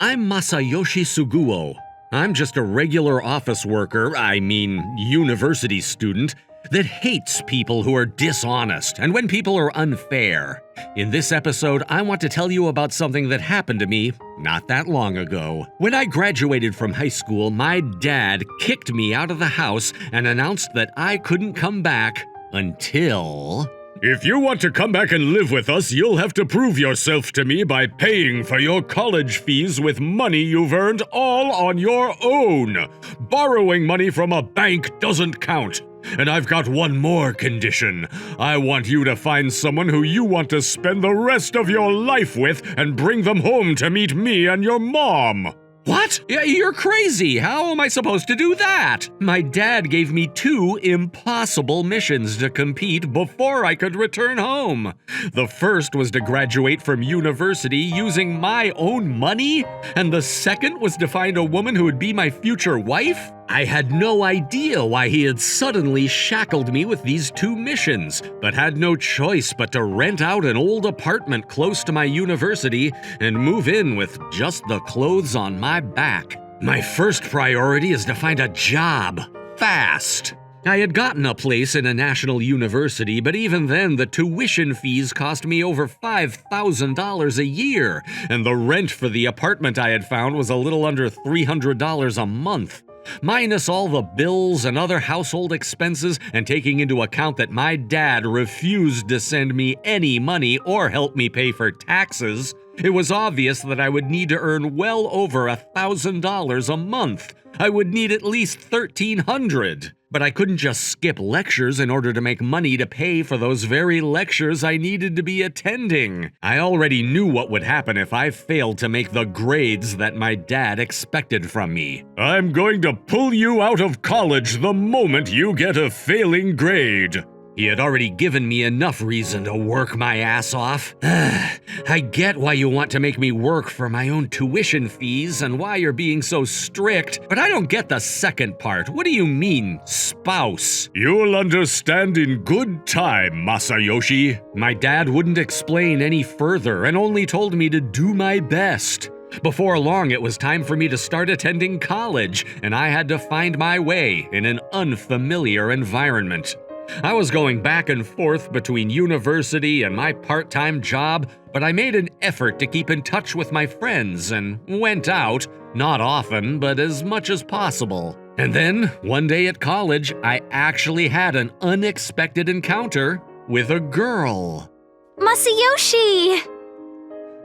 I'm Masayoshi Suguo. I'm just a regular office worker, university student, that hates people who are dishonest and when people are unfair. In this episode, I want to tell you about something that happened to me not that long ago. When I graduated from high school, my dad kicked me out of the house and announced that I couldn't come back until... If you want to come back and live with us, you'll have to prove yourself to me by paying for your college fees with money you've earned all on your own. Borrowing money from a bank doesn't count. And I've got one more condition. I want you to find someone who you want to spend the rest of your life with and bring them home to meet me and your mom. What? You're crazy! How am I supposed to do that? My dad gave me 2 impossible missions to complete before I could return home. The first was to graduate from university using my own money, and the second was to find a woman who would be my future wife? I had no idea why he had suddenly shackled me with these 2 missions, but had no choice but to rent out an old apartment close to my university and move in with just the clothes on my back. My first priority is to find a job, fast. I had gotten a place in a national university, but even then the tuition fees cost me over $5,000 a year, and the rent for the apartment I had found was a little under $300 a month. Minus all the bills and other household expenses, and taking into account that my dad refused to send me any money or help me pay for taxes, it was obvious that I would need to earn well over $1,000 a month. I would need at least $1,300. But I couldn't just skip lectures in order to make money to pay for those very lectures I needed to be attending. I already knew what would happen if I failed to make the grades that my dad expected from me. I'm going to pull you out of college the moment you get a failing grade. He had already given me enough reason to work my ass off. I get why you want to make me work for my own tuition fees and why you're being so strict, but I don't get the second part. What do you mean, spouse? You'll understand in good time, Masayoshi. My dad wouldn't explain any further and only told me to do my best. Before long, it was time for me to start attending college, and I had to find my way in an unfamiliar environment. I was going back and forth between university and my part-time job, but I made an effort to keep in touch with my friends and went out, not often, but as much as possible. And then, one day at college, I actually had an unexpected encounter with a girl. Masayoshi!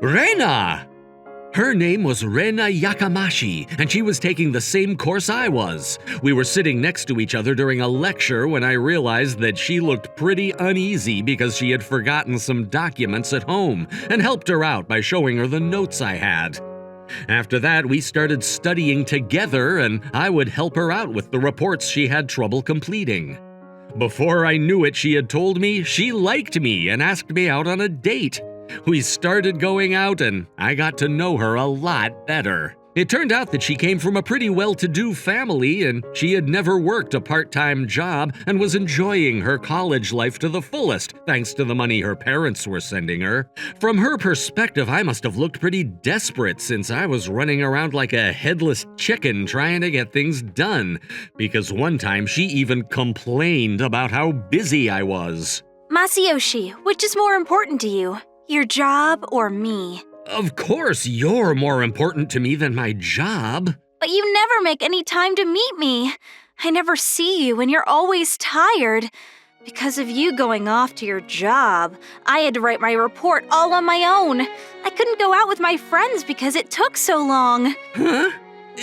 Rena! Her name was Rena Yakamashi, and she was taking the same course I was. We were sitting next to each other during a lecture when I realized that she looked pretty uneasy because she had forgotten some documents at home, and helped her out by showing her the notes I had. After that, we started studying together, and I would help her out with the reports she had trouble completing. Before I knew it, she had told me she liked me and asked me out on a date. We started going out, and I got to know her a lot better. It turned out that she came from a pretty well-to-do family, and she had never worked a part-time job and was enjoying her college life to the fullest, thanks to the money her parents were sending her. From her perspective, I must have looked pretty desperate since I was running around like a headless chicken trying to get things done, because one time she even complained about how busy I was. Masayoshi, which is more important to you? Your job or me? Of course, you're more important to me than my job. But you never make any time to meet me. I never see you and you're always tired. Because of you going off to your job, I had to write my report all on my own. I couldn't go out with my friends because it took so long. Huh?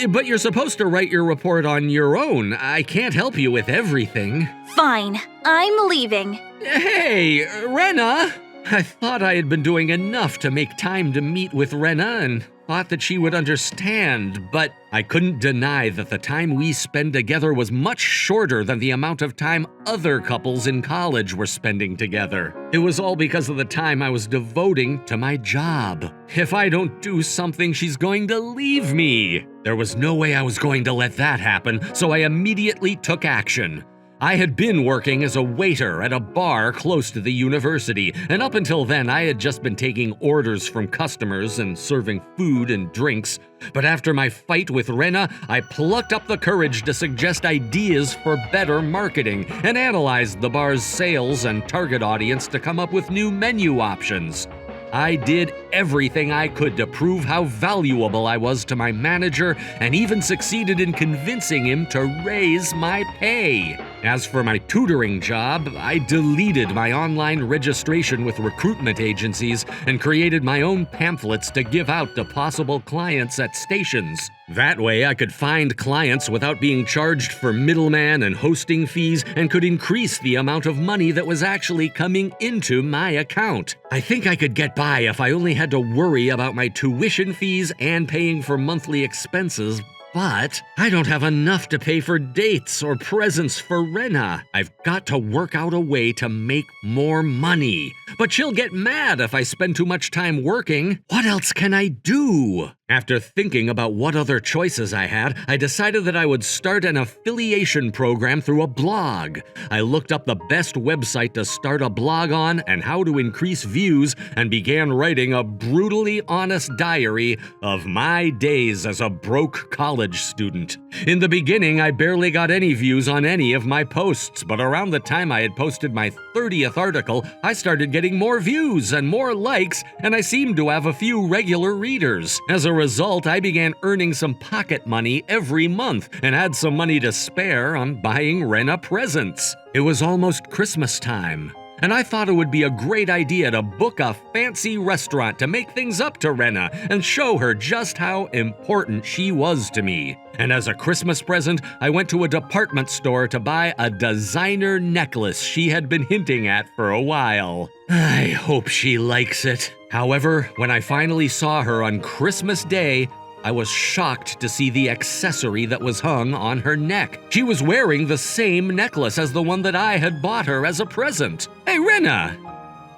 But you're supposed to write your report on your own. I can't help you with everything. Fine, I'm leaving. Hey, Rena! I thought I had been doing enough to make time to meet with Rena and thought that she would understand, but I couldn't deny that the time we spend together was much shorter than the amount of time other couples in college were spending together. It was all because of the time I was devoting to my job. If I don't do something, she's going to leave me. There was no way I was going to let that happen, so I immediately took action. I had been working as a waiter at a bar close to the university, and up until then I had just been taking orders from customers and serving food and drinks. But after my fight with Rena, I plucked up the courage to suggest ideas for better marketing and analyzed the bar's sales and target audience to come up with new menu options. I did everything I could to prove how valuable I was to my manager and even succeeded in convincing him to raise my pay. As for my tutoring job, I deleted my online registration with recruitment agencies and created my own pamphlets to give out to possible clients at stations. That way, I could find clients without being charged for middleman and hosting fees and could increase the amount of money that was actually coming into my account. I think I could get by if I only had to worry about my tuition fees and paying for monthly expenses. But I don't have enough to pay for dates or presents for Rena. I've got to work out a way to make more money. But she'll get mad if I spend too much time working. What else can I do? After thinking about what other choices I had, I decided that I would start an affiliation program through a blog. I looked up the best website to start a blog on and how to increase views and began writing a brutally honest diary of my days as a broke college student. In the beginning, I barely got any views on any of my posts, but around the time I had posted my 30th article, I started getting more views and more likes, and I seemed to have a few regular readers. As a result, I began earning some pocket money every month and had some money to spare on buying Rena presents. It was almost Christmas time, and I thought it would be a great idea to book a fancy restaurant to make things up to Rena and show her just how important she was to me. And as a Christmas present, I went to a department store to buy a designer necklace she had been hinting at for a while. I hope she likes it. However, when I finally saw her on Christmas Day, I was shocked to see the accessory that was hung on her neck. She was wearing the same necklace as the one that I had bought her as a present. Hey, Rena!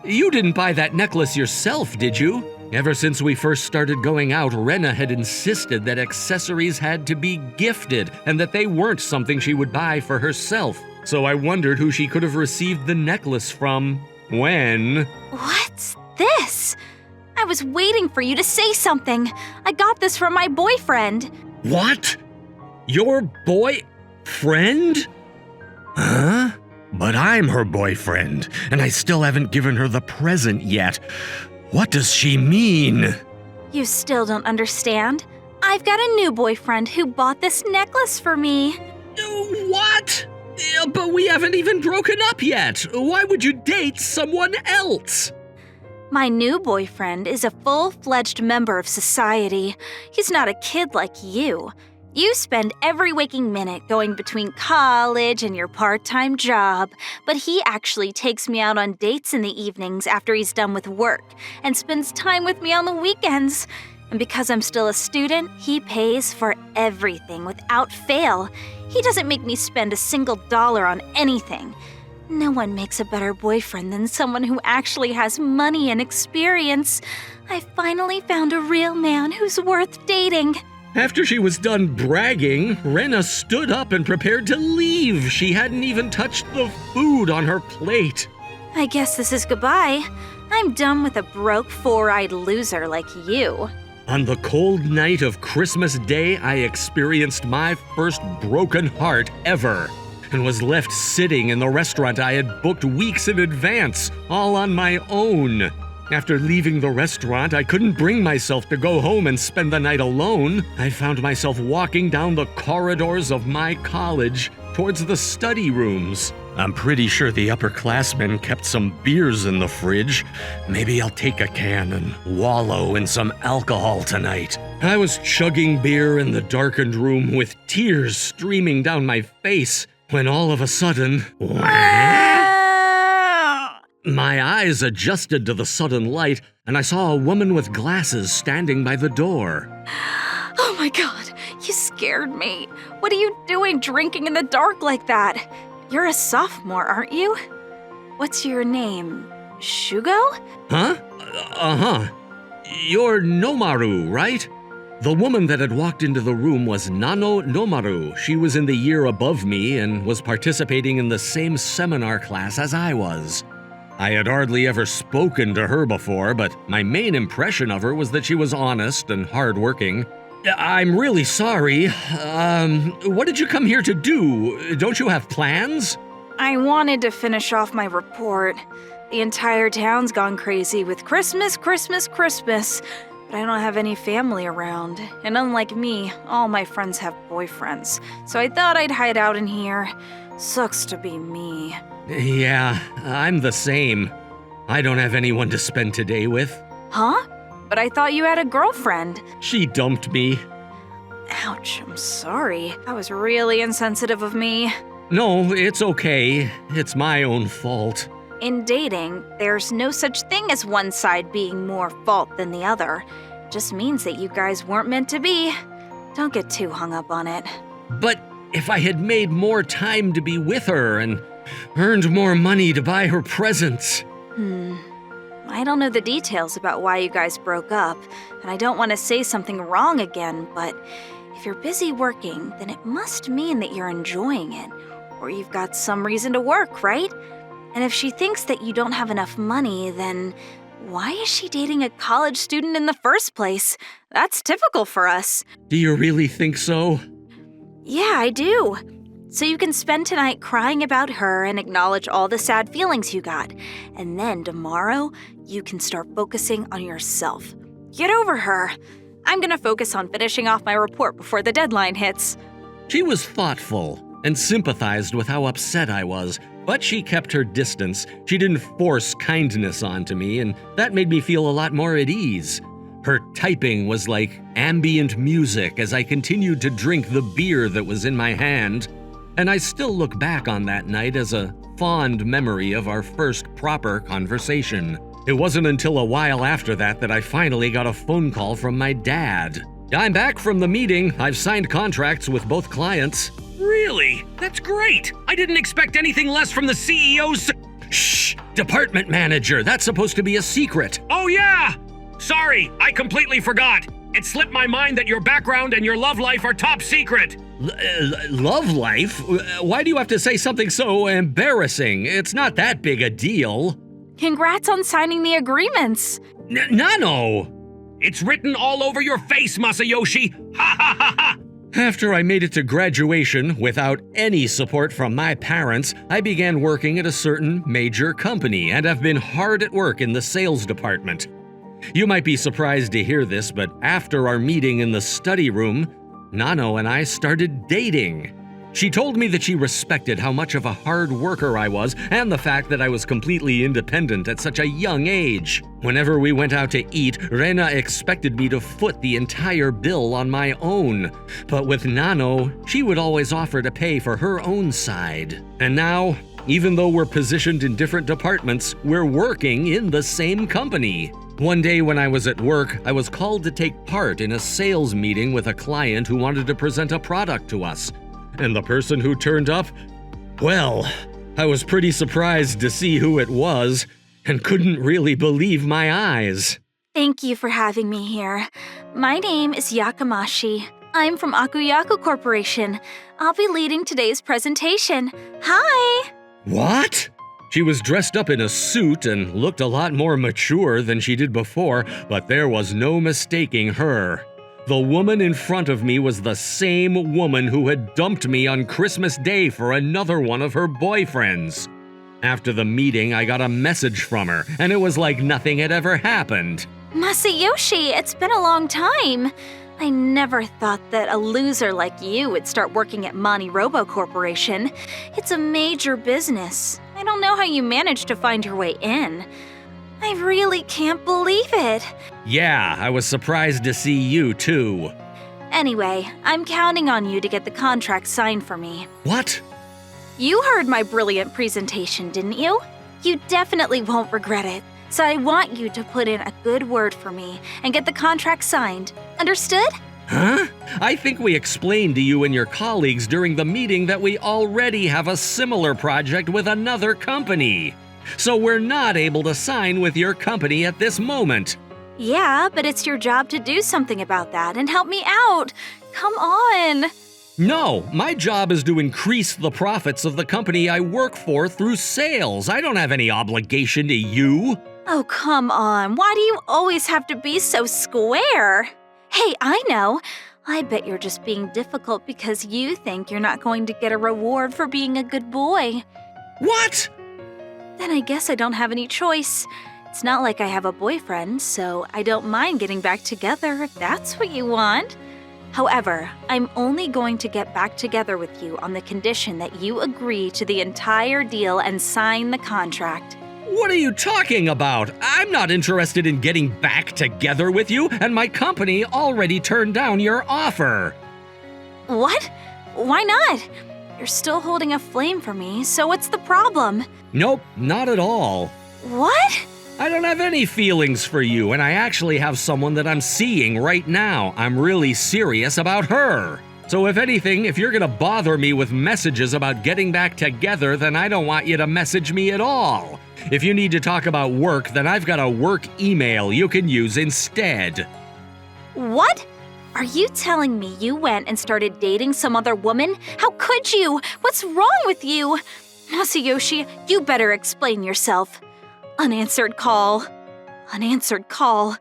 You didn't buy that necklace yourself, did you? Ever since we first started going out, Rena had insisted that accessories had to be gifted and that they weren't something she would buy for herself. So I wondered who she could have received the necklace from. When? What's this? I was waiting for you to say something. I got this from my boyfriend. What? Your boyfriend? Huh? But I'm her boyfriend, and I still haven't given her the present yet. What does she mean? You still don't understand? I've got a new boyfriend who bought this necklace for me. What? But we haven't even broken up yet. Why would you date someone else? My new boyfriend is a full-fledged member of society. He's not a kid like you. You spend every waking minute going between college and your part-time job, but he actually takes me out on dates in the evenings after he's done with work and spends time with me on the weekends. And because I'm still a student, he pays for everything without fail. He doesn't make me spend a single dollar on anything. No one makes a better boyfriend than someone who actually has money and experience. I finally found a real man who's worth dating. After she was done bragging, Rena stood up and prepared to leave. She hadn't even touched the food on her plate. I guess this is goodbye. I'm done with a broke, four-eyed loser like you. On the cold night of Christmas Day, I experienced my first broken heart ever and was left sitting in the restaurant I had booked weeks in advance, all on my own. After leaving the restaurant, I couldn't bring myself to go home and spend the night alone. I found myself walking down the corridors of my college towards the study rooms. I'm pretty sure the upperclassmen kept some beers in the fridge. Maybe I'll take a can and wallow in some alcohol tonight. I was chugging beer in the darkened room with tears streaming down my face when all of a sudden... My eyes adjusted to the sudden light, and I saw a woman with glasses standing by the door. Oh my god, you scared me. What are you doing drinking in the dark like that? You're a sophomore, aren't you? What's your name? Shugo? Huh? Uh-huh. You're Nomaru, right? The woman that had walked into the room was Nano Nomaru. She was in the year above me and was participating in the same seminar class as I was. I had hardly ever spoken to her before, but my main impression of her was that she was honest and hardworking. I'm really sorry. What did you come here to do? Don't you have plans? I wanted to finish off my report. The entire town's gone crazy with Christmas, Christmas, Christmas. But I don't have any family around. And unlike me, all my friends have boyfriends. So I thought I'd hide out in here. Sucks to be me. Yeah, I'm the same. I don't have anyone to spend today with. Huh? But I thought you had a girlfriend. She dumped me. Ouch, I'm sorry. That was really insensitive of me. No, it's okay. It's my own fault. In dating, there's no such thing as one side being more fault than the other. It just means that you guys weren't meant to be. Don't get too hung up on it. But if I had made more time to be with her and earned more money to buy her presents. I don't know the details about why you guys broke up, and I don't want to say something wrong again, but if you're busy working, then it must mean that you're enjoying it, or you've got some reason to work, right? And if she thinks that you don't have enough money, then why is she dating a college student in the first place? That's typical for us. Do you really think so? Yeah, I do. So you can spend tonight crying about her and acknowledge all the sad feelings you got. And then tomorrow, you can start focusing on yourself. Get over her. I'm gonna focus on finishing off my report before the deadline hits. She was thoughtful and sympathized with how upset I was, but she kept her distance. She didn't force kindness onto me, and that made me feel a lot more at ease. Her typing was like ambient music as I continued to drink the beer that was in my hand. And I still look back on that night as a fond memory of our first proper conversation. It wasn't until a while after that I finally got a phone call from my dad. I'm back from the meeting. I've signed contracts with both clients. Really? That's great! I didn't expect anything less from the CEO's. Shh! Department manager, that's supposed to be a secret. Oh, yeah! Sorry, I completely forgot. It slipped my mind that your background and your love life are top secret. Love life? Why do you have to say something so embarrassing? It's not that big a deal. Congrats on signing the agreements. Nano! It's written all over your face, Masayoshi! Ha ha ha ha! After I made it to graduation without any support from my parents, I began working at a certain major company and have been hard at work in the sales department. You might be surprised to hear this, but after our meeting in the study room, Nano and I started dating. She told me that she respected how much of a hard worker I was and the fact that I was completely independent at such a young age. Whenever we went out to eat, Rena expected me to foot the entire bill on my own. But with Nano, she would always offer to pay for her own side. And now, even though we're positioned in different departments, we're working in the same company. One day when I was at work, I was called to take part in a sales meeting with a client who wanted to present a product to us. And the person who turned up? Well, I was pretty surprised to see who it was and couldn't really believe my eyes. Thank you for having me here. My name is Yakamashi. I'm from Akuyaku Corporation. I'll be leading today's presentation. Hi! What? She was dressed up in a suit and looked a lot more mature than she did before, but there was no mistaking her. The woman in front of me was the same woman who had dumped me on Christmas Day for another one of her boyfriends. After the meeting, I got a message from her, and it was like nothing had ever happened. Masayoshi, it's been a long time. I never thought that a loser like you would start working at MoniRobo Corporation. It's a major business. I don't know how you managed to find your way in. I really can't believe it. Yeah, I was surprised to see you too. Anyway, I'm counting on you to get the contract signed for me. What? You heard my brilliant presentation, didn't you? You definitely won't regret it. So I want you to put in a good word for me and get the contract signed. Understood? Huh? I think we explained to you and your colleagues during the meeting that we already have a similar project with another company. So we're not able to sign with your company at this moment. Yeah, but it's your job to do something about that and help me out. Come on. No, my job is to increase the profits of the company I work for through sales. I don't have any obligation to you. Oh, come on. Why do you always have to be so square? Hey, I know. I bet you're just being difficult because you think you're not going to get a reward for being a good boy. What? Then I guess I don't have any choice. It's not like I have a boyfriend, so I don't mind getting back together if that's what you want. However, I'm only going to get back together with you on the condition that you agree to the entire deal and sign the contract. What are you talking about? I'm not interested in getting back together with you, and my company already turned down your offer. What? Why not? You're still holding a flame for me, so what's the problem? Nope, not at all. What? I don't have any feelings for you, and I actually have someone that I'm seeing right now. I'm really serious about her. So if anything, if you're gonna bother me with messages about getting back together, then I don't want you to message me at all. If you need to talk about work, then I've got a work email you can use instead. What? Are you telling me you went and started dating some other woman? How could you? What's wrong with you? Masayoshi, you better explain yourself. Unanswered call. Unanswered call.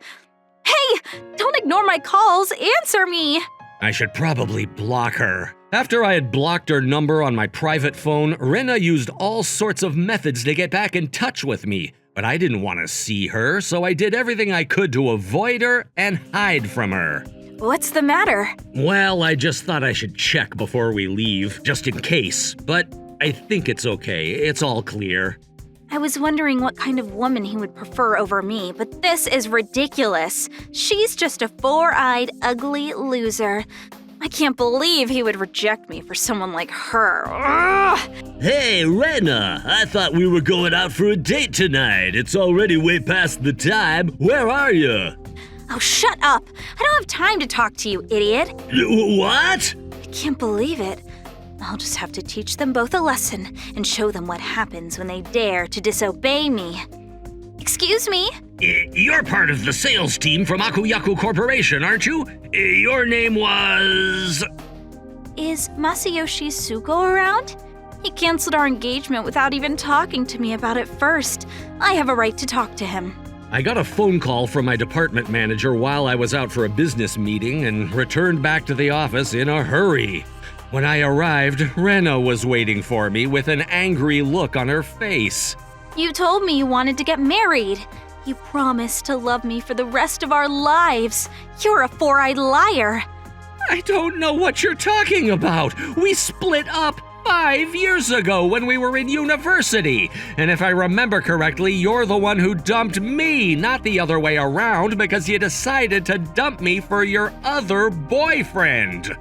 Hey! Don't ignore my calls. Answer me! I should probably block her. After I had blocked her number on my private phone, Rena used all sorts of methods to get back in touch with me. But I didn't want to see her, so I did everything I could to avoid her and hide from her. What's the matter? Well, I just thought I should check before we leave, just in case. But I think it's okay. It's all clear. I was wondering what kind of woman he would prefer over me, but this is ridiculous. She's just a four-eyed, ugly loser. I can't believe he would reject me for someone like her. Ugh! Hey, Rena, I thought we were going out for a date tonight. It's already way past the time. Where are you? Oh, shut up. I don't have time to talk to you, idiot. What? I can't believe it. I'll just have to teach them both a lesson and show them what happens when they dare to disobey me. Excuse me? You're part of the sales team from Akuyaku Corporation, aren't you? Your name was... Is Masayoshi Sugo around? He canceled our engagement without even talking to me about it first. I have a right to talk to him. I got a phone call from my department manager while I was out for a business meeting and returned back to the office in a hurry. When I arrived, Rena was waiting for me with an angry look on her face. You told me you wanted to get married. You promised to love me for the rest of our lives. You're a four-eyed liar. I don't know what you're talking about. We split up 5 years ago when we were in university. And if I remember correctly, you're the one who dumped me, not the other way around, because you decided to dump me for your other boyfriend.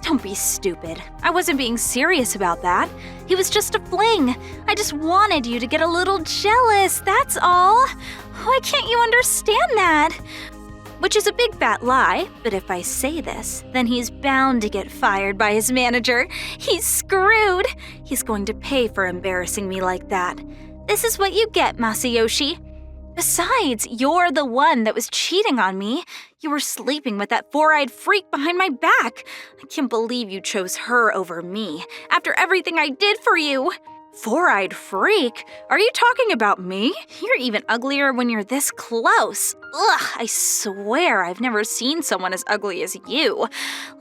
Don't be stupid. I wasn't being serious about that. He was just a fling. I just wanted you to get a little jealous, that's all. Why can't you understand that? Which is a big fat lie, but if I say this, then he's bound to get fired by his manager. He's screwed. He's going to pay for embarrassing me like that. This is what you get, Masayoshi. Besides, you're the one that was cheating on me. You were sleeping with that four-eyed freak behind my back. I can't believe you chose her over me, after everything I did for you. Four-eyed freak? Are you talking about me? You're even uglier when you're this close. Ugh, I swear I've never seen someone as ugly as you.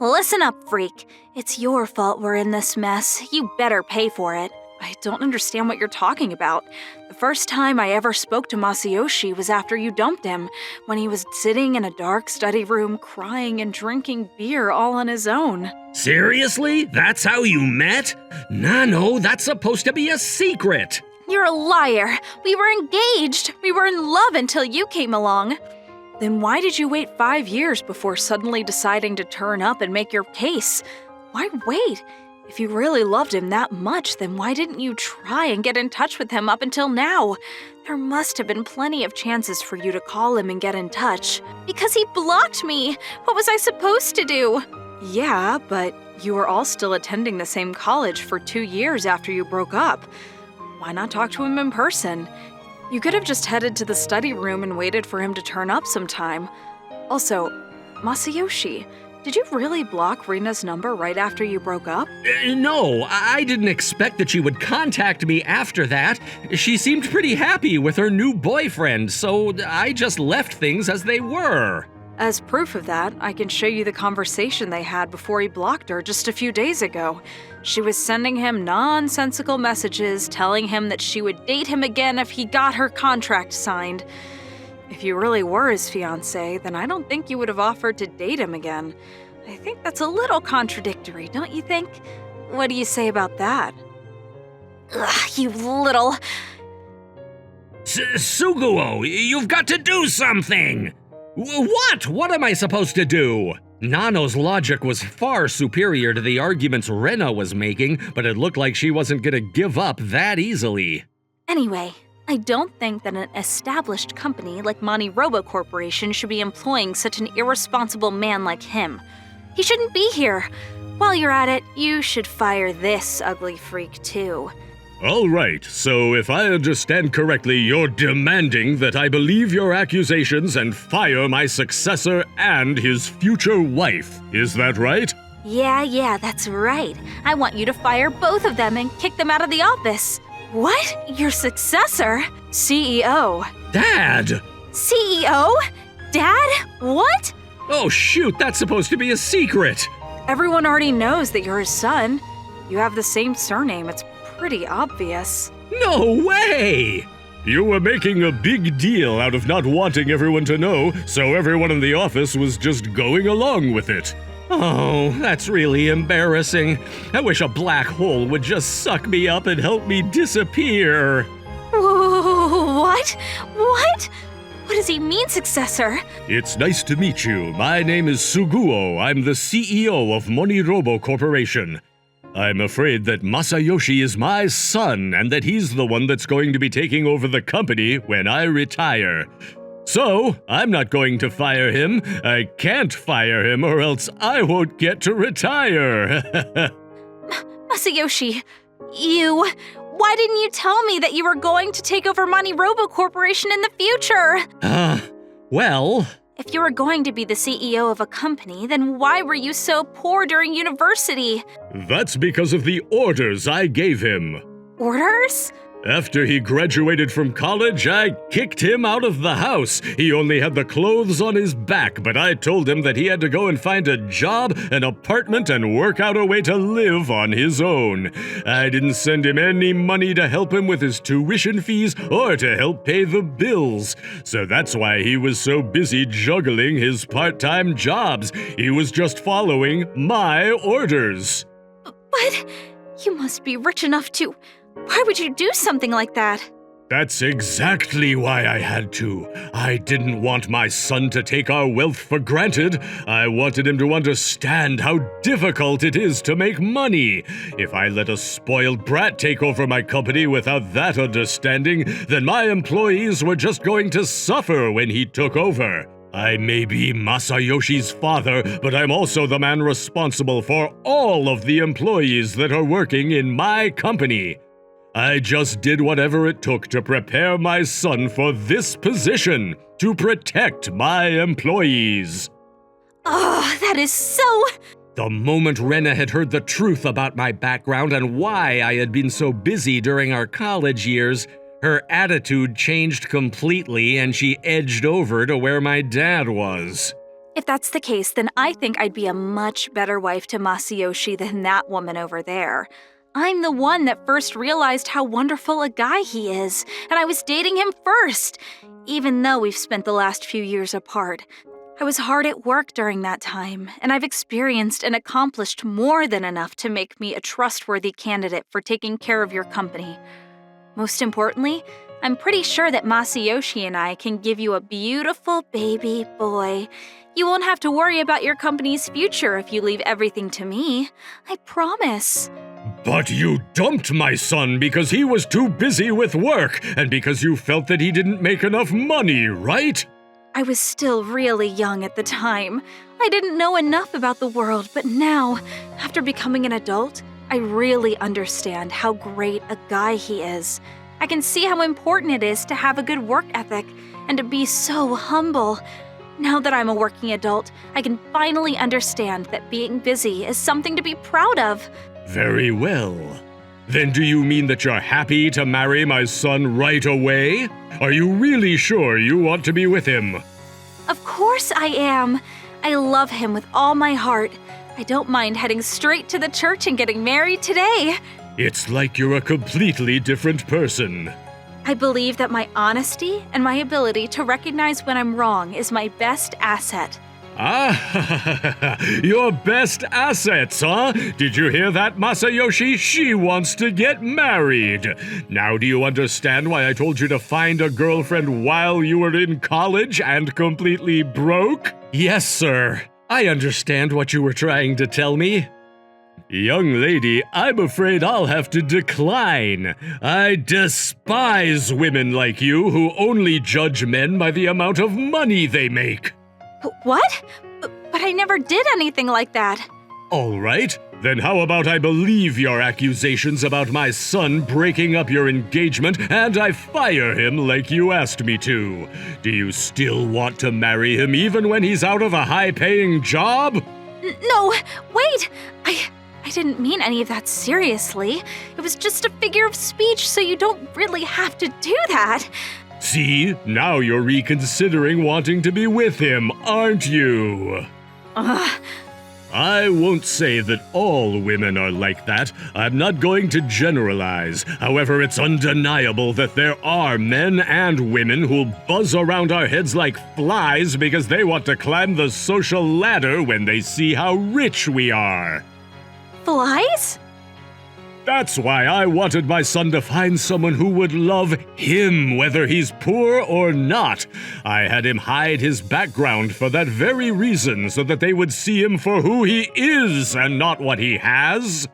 Listen up, freak. It's your fault we're in this mess. You better pay for it. I don't understand what you're talking about. The first time I ever spoke to Masayoshi was after you dumped him, when he was sitting in a dark study room crying and drinking beer all on his own. Seriously? That's how you met? Nano, that's supposed to be a secret. You're a liar. We were engaged. We were in love until you came along. Then why did you wait 5 years before suddenly deciding to turn up and make your case? Why wait? If you really loved him that much, then why didn't you try and get in touch with him up until now? There must have been plenty of chances for you to call him and get in touch. Because he blocked me! What was I supposed to do? Yeah, but you were all still attending the same college for 2 years after you broke up. Why not talk to him in person? You could have just headed to the study room and waited for him to turn up sometime. Also, Masayoshi, did you really block Rena's number right after you broke up? No, I didn't expect that she would contact me after that. She seemed pretty happy with her new boyfriend, so I just left things as they were. As proof of that, I can show you the conversation they had before he blocked her just a few days ago. She was sending him nonsensical messages telling him that she would date him again if he got her contract signed. If you really were his fiancé, then I don't think you would have offered to date him again. I think that's a little contradictory, don't you think? What do you say about that? Ugh, you little… Suguo, you've got to do something! What? What am I supposed to do? Nano's logic was far superior to the arguments Rena was making, but it looked like she wasn't gonna give up that easily. Anyway, I don't think that an established company like MoniRobo Corporation should be employing such an irresponsible man like him. He shouldn't be here. While you're at it, you should fire this ugly freak too. All right, so if I understand correctly, you're demanding that I believe your accusations and fire my successor and his future wife. Is that right? Yeah, that's right. I want you to fire both of them and kick them out of the office. What? Your successor? CEO. Dad! CEO? Dad? What? Oh shoot, that's supposed to be a secret! Everyone already knows that you're his son. You have the same surname, it's pretty obvious. No way! You were making a big deal out of not wanting everyone to know, so everyone in the office was just going along with it. Oh, that's really embarrassing. I wish a black hole would just suck me up and help me disappear. What? What? What does he mean, successor? It's nice to meet you. My name is Suguo. I'm the CEO of MoniRobo Corporation. I'm afraid that Masayoshi is my son and that he's the one that's going to be taking over the company when I retire. So, I'm not going to fire him. I can't fire him or else I won't get to retire. Masayoshi, why didn't you tell me that you were going to take over MoniRobo Corporation in the future? Well… If you were going to be the CEO of a company, then why were you so poor during university? That's because of the orders I gave him. Orders? After he graduated from college, I kicked him out of the house. He only had the clothes on his back, but I told him that he had to go and find a job, an apartment, and work out a way to live on his own. I didn't send him any money to help him with his tuition fees or to help pay the bills. So that's why he was so busy juggling his part-time jobs. He was just following my orders. But you must be rich enough to… Why would you do something like that? That's exactly why I had to. I didn't want my son to take our wealth for granted. I wanted him to understand how difficult it is to make money. If I let a spoiled brat take over my company without that understanding, then my employees were just going to suffer when he took over. I may be Masayoshi's father, but I'm also the man responsible for all of the employees that are working in my company. I just did whatever it took to prepare my son for this position, to protect my employees. Oh, that is so… The moment Rena had heard the truth about my background and why I had been so busy during our college years, her attitude changed completely and she edged over to where my dad was. If that's the case, then I think I'd be a much better wife to Masayoshi than that woman over there. I'm the one that first realized how wonderful a guy he is, and I was dating him first, even though we've spent the last few years apart. I was hard at work during that time, and I've experienced and accomplished more than enough to make me a trustworthy candidate for taking care of your company. Most importantly, I'm pretty sure that Masayoshi and I can give you a beautiful baby boy. You won't have to worry about your company's future if you leave everything to me. I promise. But you dumped my son because he was too busy with work and because you felt that he didn't make enough money, right? I was still really young at the time. I didn't know enough about the world, but now, after becoming an adult, I really understand how great a guy he is. I can see how important it is to have a good work ethic and to be so humble. Now that I'm a working adult, I can finally understand that being busy is something to be proud of. Very well. Then do you mean that you're happy to marry my son right away? Are you really sure you want to be with him? Of course I am. I love him with all my heart. I don't mind heading straight to the church and getting married today. It's like you're a completely different person. I believe that my honesty and my ability to recognize when I'm wrong is my best asset. Ah, your best assets, huh? Did you hear that, Masayoshi? She wants to get married. Now do you understand why I told you to find a girlfriend while you were in college and completely broke? Yes, sir. I understand what you were trying to tell me. Young lady, I'm afraid I'll have to decline. I despise women like you who only judge men by the amount of money they make. What? But I never did anything like that. All right, then how about I believe your accusations about my son breaking up your engagement and I fire him like you asked me to? Do you still want to marry him even when he's out of a high-paying job? No, wait! I didn't mean any of that seriously. It was just a figure of speech, so you don't really have to do that. See, now you're reconsidering wanting to be with him, aren't you? I won't say that all women are like that. I'm not going to generalize. However, it's undeniable that there are men and women who'll buzz around our heads like flies because they want to climb the social ladder when they see how rich we are. Flies? That's why I wanted my son to find someone who would love him, whether he's poor or not. I had him hide his background for that very reason, so that they would see him for who he is and not what he has.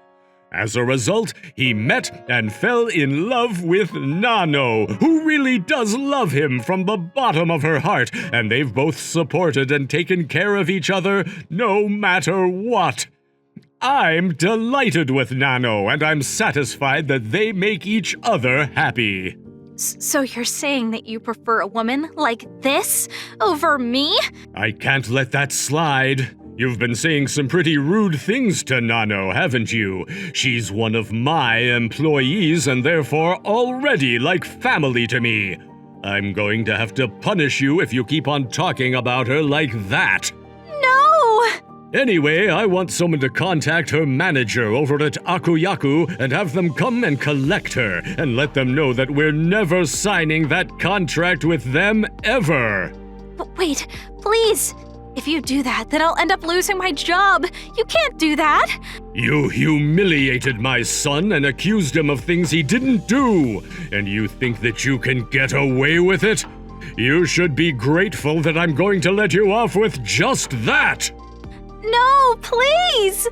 As a result, he met and fell in love with Nano, who really does love him from the bottom of her heart, and they've both supported and taken care of each other no matter what. I'm delighted with Nano, and I'm satisfied that they make each other happy. So you're saying that you prefer a woman like this over me? I can't let that slide. You've been saying some pretty rude things to Nano, haven't you? She's one of my employees and therefore already like family to me. I'm going to have to punish you if you keep on talking about her like that. No! Anyway, I want someone to contact her manager over at Akuyaku and have them come and collect her and let them know that we're never signing that contract with them ever. But wait, please. If you do that, then I'll end up losing my job. You can't do that. You humiliated my son and accused him of things he didn't do. And you think that you can get away with it? You should be grateful that I'm going to let you off with just that. No, please!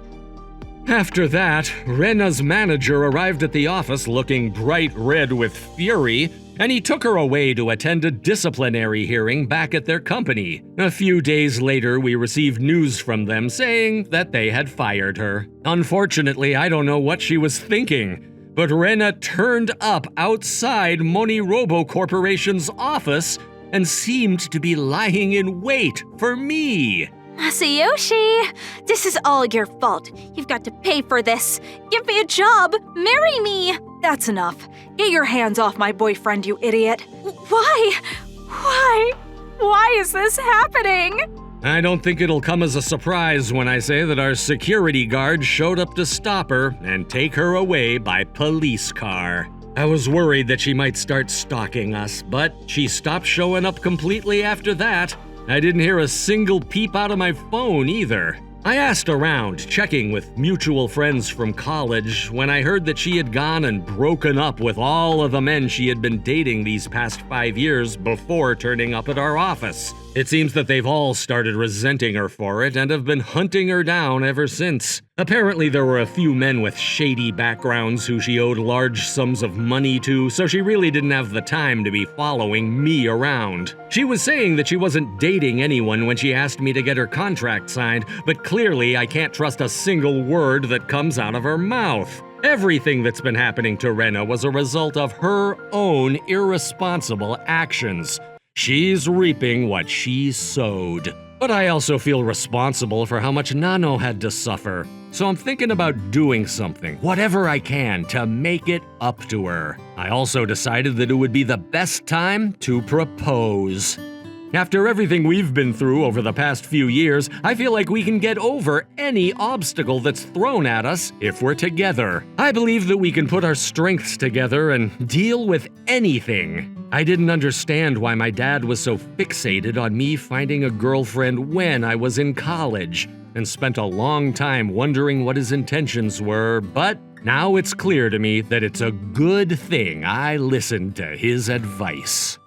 After that, Rena's manager arrived at the office looking bright red with fury, and he took her away to attend a disciplinary hearing back at their company. A few days later, we received news from them saying that they had fired her. Unfortunately, I don't know what she was thinking, but Rena turned up outside MoniRobo Corporation's office and seemed to be lying in wait for me. Masayoshi, this is all your fault. You've got to pay for this. Give me a job. Marry me. That's enough. Get your hands off my boyfriend, you idiot. Why? Why is this happening? I don't think it'll come as a surprise when I say that our security guard showed up to stop her and take her away by police car. I was worried that she might start stalking us, but she stopped showing up completely after that. I didn't hear a single peep out of my phone either. I asked around, checking with mutual friends from college, when I heard that she had gone and broken up with all of the men she had been dating these past 5 years before turning up at our office. It seems that they've all started resenting her for it and have been hunting her down ever since. Apparently there were a few men with shady backgrounds who she owed large sums of money to, so she really didn't have the time to be following me around. She was saying that she wasn't dating anyone when she asked me to get her contract signed, but clearly I can't trust a single word that comes out of her mouth. Everything that's been happening to Rena was a result of her own irresponsible actions. She's reaping what she sowed. But I also feel responsible for how much Nano had to suffer. So I'm thinking about doing something, whatever I can, to make it up to her. I also decided that it would be the best time to propose. After everything we've been through over the past few years, I feel like we can get over any obstacle that's thrown at us if we're together. I believe that we can put our strengths together and deal with anything. I didn't understand why my dad was so fixated on me finding a girlfriend when I was in college, and spent a long time wondering what his intentions were, but now it's clear to me that it's a good thing I listened to his advice.